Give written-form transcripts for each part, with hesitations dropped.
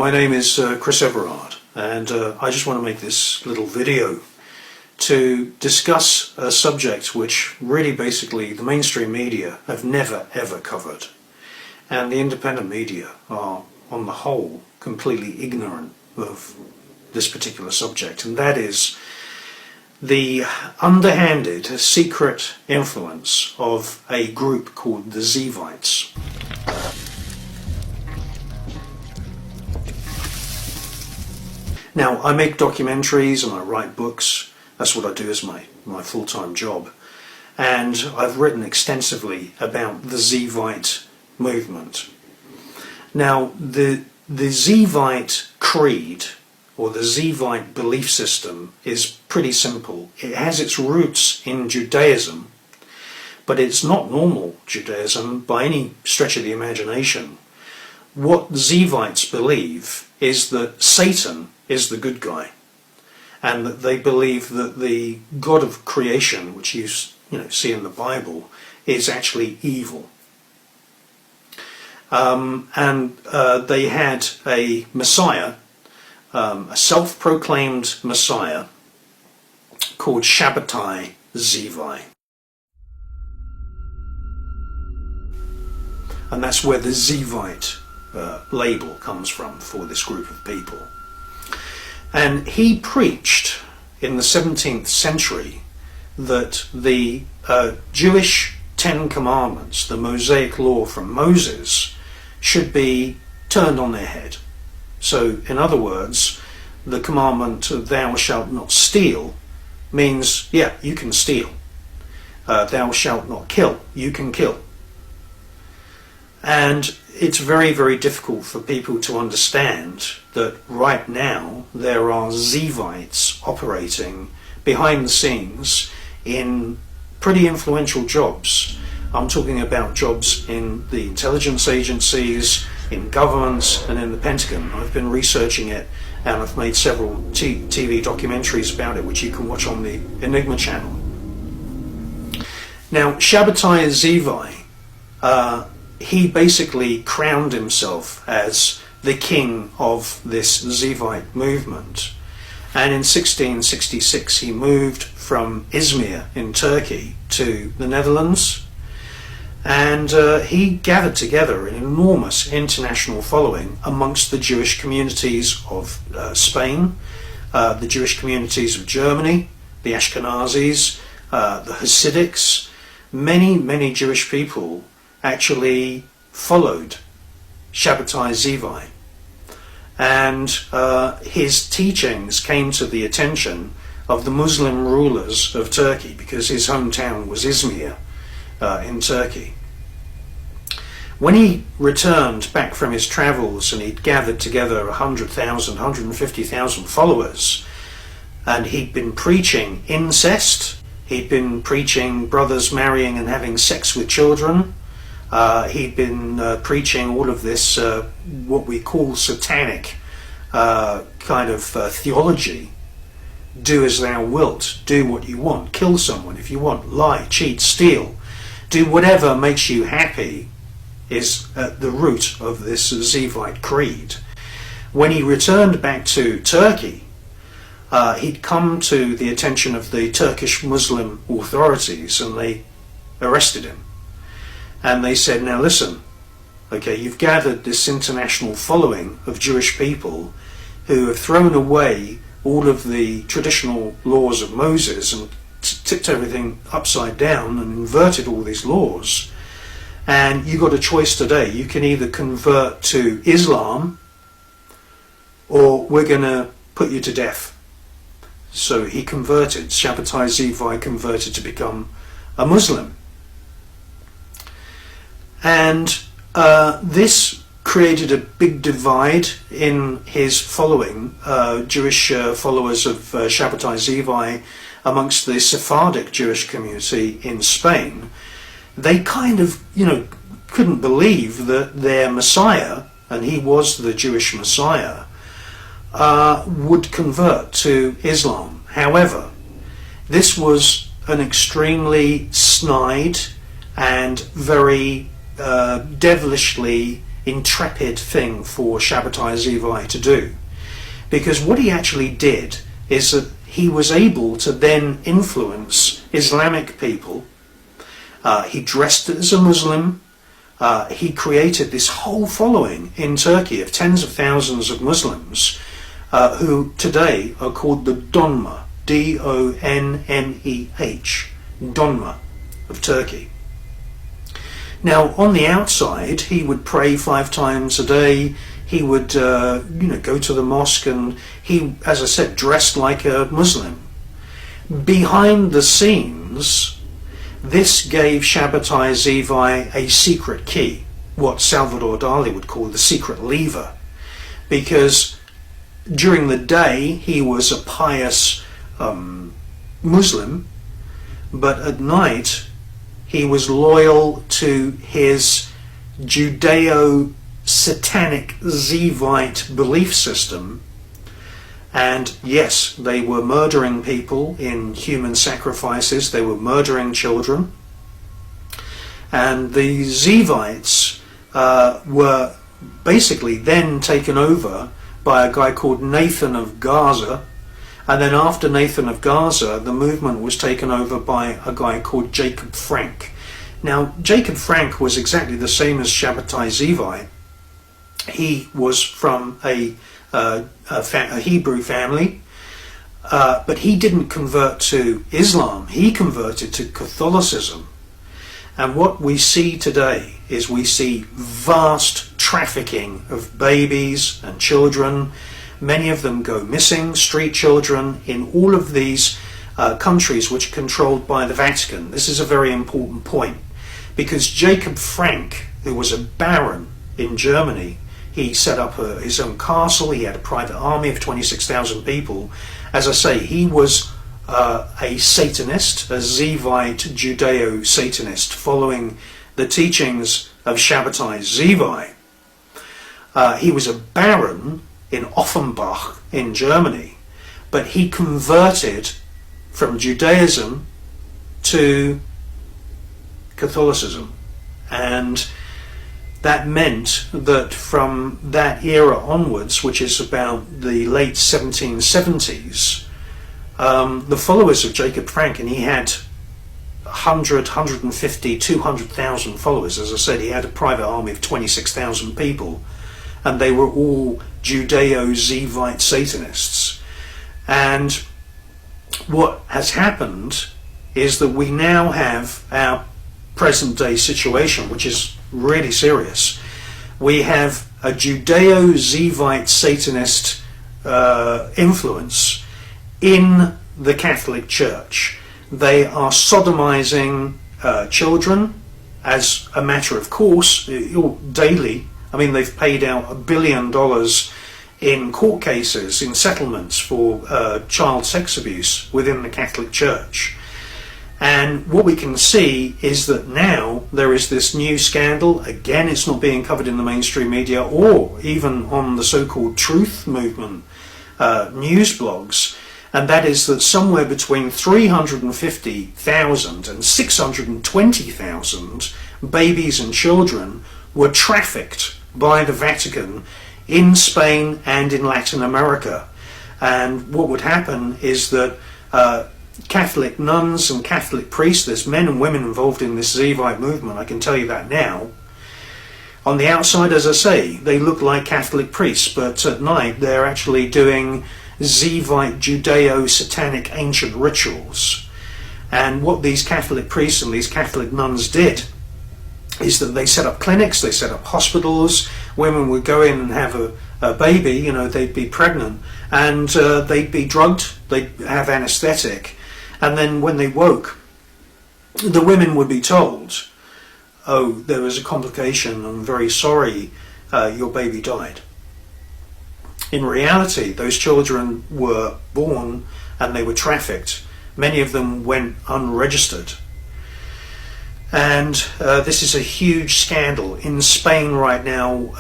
My name is Chris Everard, and I just want to make this little video to discuss a subject which really basically the mainstream media have never ever covered, and the independent media are on the whole completely ignorant of this particular subject, and that is the underhanded secret influence of a group called the Zevites. Now, I make documentaries and I write books. That's what I do as my full-time job. And I've written extensively about the Zevite movement. Now, the Zevite creed, or the Zevite belief system, is pretty simple. It has its roots in Judaism, but it's not normal Judaism by any stretch of the imagination. What Zevites believe is that Satan is the good guy, and that they believe that the God of creation, which you see in the Bible, is actually evil. They had a Messiah, a self-proclaimed Messiah called Sabbatai Zevy. And that's where the Zevite label comes from for this group of people. And he preached in the 17th century that the Jewish Ten Commandments, the Mosaic law from Moses, should be turned on their head. So, in other words, the commandment of thou shalt not steal means, yeah, you can steal. Thou shalt not kill, you can kill. And it's very, very difficult for people to understand that right now there are Zevites operating behind the scenes in pretty influential jobs. I'm talking about jobs in the intelligence agencies, in governments, and in the Pentagon. I've been researching it, and I've made several TV documentaries about it, which you can watch on the Enigma channel. Now, Sabbatai Zevy, he basically crowned himself as the king of this Zevite movement. And in 1666 he moved from Izmir in Turkey to the Netherlands, and he gathered together an enormous international following amongst the Jewish communities of Spain, the Jewish communities of Germany, the Ashkenazis, the Hasidics. Many Jewish people actually followed Sabbatai Zevy, and his teachings came to the attention of the Muslim rulers of Turkey, because his hometown was Izmir in Turkey. When he returned back from his travels and he'd gathered together 100,000, 150,000 followers, and he'd been preaching incest, he'd been preaching brothers marrying and having sex with children, he'd been preaching all of this, what we call satanic kind of theology. Do as thou wilt, do what you want, kill someone if you want, lie, cheat, steal, do whatever makes you happy, is at the root of this Zevite creed. When he returned back to Turkey, he'd come to the attention of the Turkish Muslim authorities, and they arrested him. And they said, now listen, okay, you've gathered this international following of Jewish people who have thrown away all of the traditional laws of Moses and tipped everything upside down and inverted all these laws. And you've got a choice today. You can either convert to Islam, or we're going to put you to death. So he converted. Sabbatai Zevy converted to become a Muslim. And this created a big divide in his following, Jewish followers of Sabbatai Zevy, amongst the Sephardic Jewish community in Spain. They kind of, couldn't believe that their Messiah, and he was the Jewish Messiah, would convert to Islam. However, this was an extremely snide and very devilishly intrepid thing for Sabbatai Zevy to do, because what he actually did is that he was able to then influence Islamic people. He dressed as a Muslim. He created this whole following in Turkey of tens of thousands of Muslims who today are called the donmeh, D-O-N-M-E-H, donmeh of Turkey. Now, on the outside, he would pray 5 times a day. He would, go to the mosque, and he, as I said, dressed like a Muslim. Behind the scenes, this gave Sabbatai Zevy a secret key, what Salvador Dali would call the secret lever, because during the day he was a pious Muslim, but at night he was loyal to his Judeo-Satanic Zevite belief system. And yes, they were murdering people in human sacrifices, they were murdering children. And the Zevites were basically then taken over by a guy called Nathan of Gaza. And then after Nathan of Gaza, the movement was taken over by a guy called Jacob Frank. Now, Jacob Frank was exactly the same as Sabbatai Zevy. He was from a Hebrew family, but he didn't convert to Islam. He converted to Catholicism. And what we see today is we see vast trafficking of babies and children. Many of them go missing, street children, in all of these countries which are controlled by the Vatican. This is a very important point, because Jacob Frank, who was a baron in Germany, he set up his own castle. He had a private army of 26,000 people. As I say, he was a Satanist, a Zevite Judeo-Satanist, following the teachings of Sabbatai Zevy. He was a baron in Offenbach in Germany, but he converted from Judaism to Catholicism, and that meant that from that era onwards, which is about the late 1770s, the followers of Jacob Frank, and he had 100, 150, 200,000 followers. As I said, he had a private army of 26,000 people, and they were all Judeo-Zevite Satanists. And what has happened is that we now have our present day situation, which is really serious. We have a Judeo-Zevite Satanist influence in the Catholic Church. They are sodomizing children as a matter of course, daily. I mean, they've paid out $1 billion in court cases, in settlements for child sex abuse within the Catholic Church. And what we can see is that now there is this new scandal. Again, it's not being covered in the mainstream media or even on the so-called truth movement news blogs, and that is that somewhere between 350,000 and 620,000 babies and children were trafficked by the Vatican in Spain and in Latin America. And what would happen is that Catholic nuns and Catholic priests, there's men and women involved in this Zevite movement, I can tell you that now. On the outside, as I say, they look like Catholic priests, but at night they're actually doing Zevite Judeo-Satanic ancient rituals. And what these Catholic priests and these Catholic nuns did is that they set up clinics, they set up hospitals. Women would go in and have a baby, they'd be pregnant, and they'd be drugged, they'd have anesthetic, and then when they woke, the women would be told, oh, there was a complication, I'm very sorry, your baby died. In reality, those children were born and they were trafficked. Many of them went unregistered. And this is a huge scandal. In Spain right now,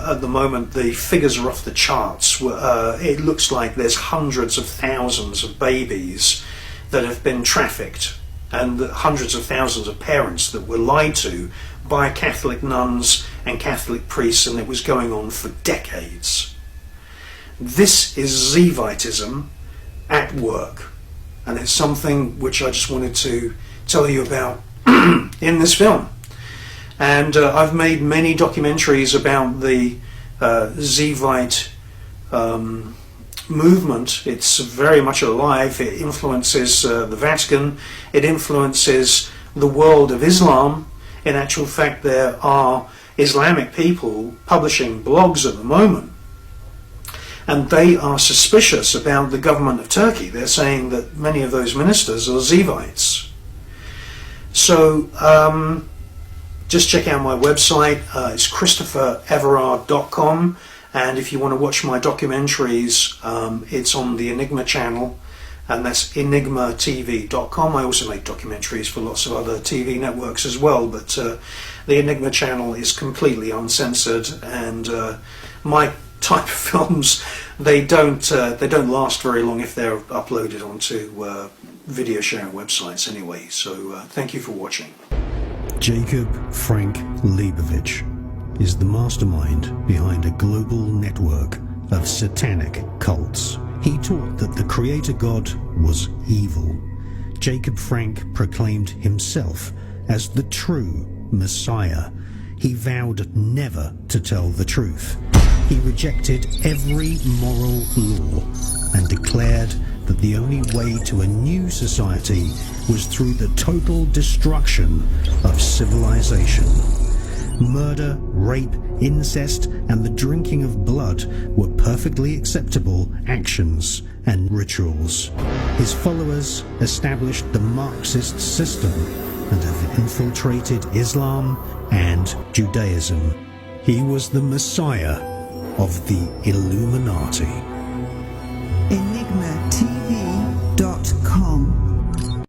at the moment, the figures are off the charts. It looks like there's hundreds of thousands of babies that have been trafficked and the hundreds of thousands of parents that were lied to by Catholic nuns and Catholic priests, and it was going on for decades. This is Zevitism at work, and it's something which I just wanted to tell you about in this film. And I've made many documentaries about the Zevite movement. It's very much alive. It influences the Vatican. It influences the world of Islam. In actual fact, there are Islamic people publishing blogs at the moment, and they are suspicious about the government of Turkey. They're saying that many of those ministers are Zevites. So just check out my website. It's ChristopherEverard.com, and if you want to watch my documentaries, it's on the Enigma channel, and that's enigmatv.com. I also make documentaries for lots of other TV networks as well, but the Enigma channel is completely uncensored, and my type of films, they don't last very long if they're uploaded onto video sharing websites anyway. So thank you for watching. Jacob Frank Leibovich is the mastermind behind a global network of satanic cults. He taught that the creator God was evil. Jacob Frank proclaimed himself as the true Messiah. He vowed never to tell the truth. He rejected every moral law and declared that the only way to a new society was through the total destruction of civilization. Murder, rape, incest, and the drinking of blood were perfectly acceptable actions and rituals. His followers established the Marxist system and have infiltrated Islam and Judaism. He was the Messiah of the Illuminati.